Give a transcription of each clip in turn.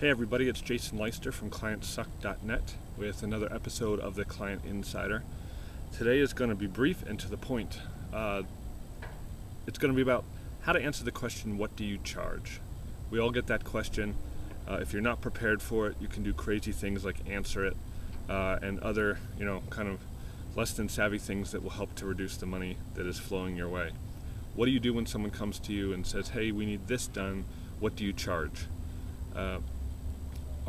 Hey everybody, it's Jason Leister from ClientSuck.net with another episode of the Client Insider. Today is going to be brief and to the point. It's going to be about how to answer the question, what do you charge? We all get that question. If you're not prepared for it, you can do crazy things like answer it and other, kind of less than savvy things that will help to reduce the money that is flowing your way. What do you do when someone comes to you and says, hey, we need this done, what do you charge?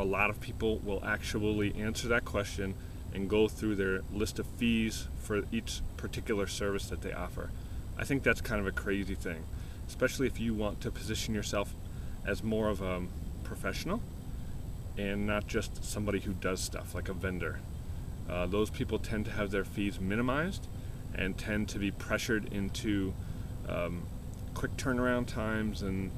A lot of people will actually answer that question and go through their list of fees for each particular service that they offer. I think that's kind of a crazy thing, especially if you want to position yourself as more of a professional and not just somebody who does stuff like a vendor. Those people tend to have their fees minimized and tend to be pressured into quick turnaround times and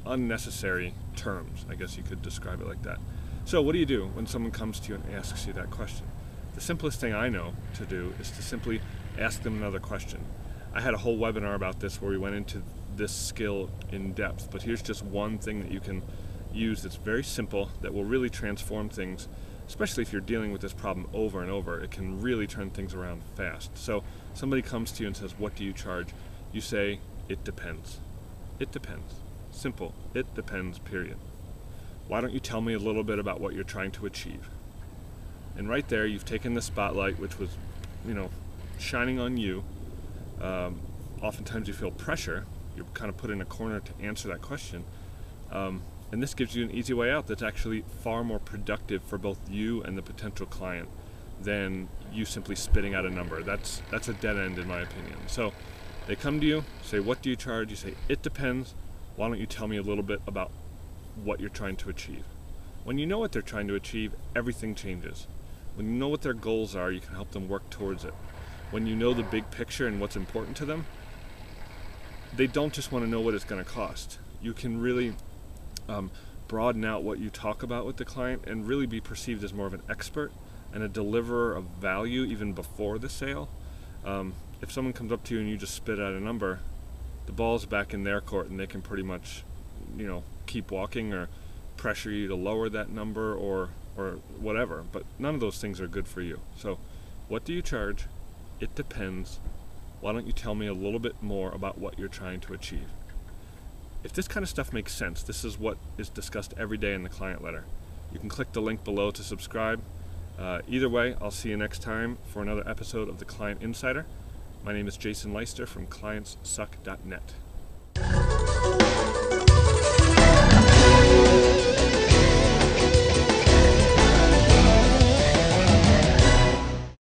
unnecessary terms, I guess you could describe it like that. So what do you do when someone comes to you and asks you that question? The simplest thing I know to do is to simply ask them another question. I had a whole webinar about this where we went into this skill in depth, but here's just one thing that you can use that's very simple that will really transform things, especially if you're dealing with this problem over and over. It can really turn things around fast. So somebody comes to you and says, what do you charge? You say, it depends. It depends. Simple. It depends, period. Why don't you tell me a little bit about what you're trying to achieve? And right there, you've taken the spotlight, which was, shining on you. Oftentimes you feel pressure. You're kind of put in a corner to answer that question. And this gives you an easy way out that's actually far more productive for both you and the potential client than you simply spitting out a number. That's a dead end in my opinion. So they come to you, say, what do you charge? You say, it depends. Why don't you tell me a little bit about what you're trying to achieve? When you know what they're trying to achieve, everything changes. When you know what their goals are, you can help them work towards it. When you know the big picture and what's important to them, they don't just want to know what it's going to cost. You can really broaden out what you talk about with the client and really be perceived as more of an expert and a deliverer of value even before the sale. If someone comes up to you and you just spit out a number, the ball's back in their court and they can pretty much, keep walking or pressure you to lower that number or whatever. But none of those things are good for you. So what do you charge? It depends. Why don't you tell me a little bit more about what you're trying to achieve? If this kind of stuff makes sense, this is what is discussed every day in the client letter. You can click the link below to subscribe. Either way, I'll see you next time for another episode of the Client Insider. My name is Jason Leister from ClientsSuck.net.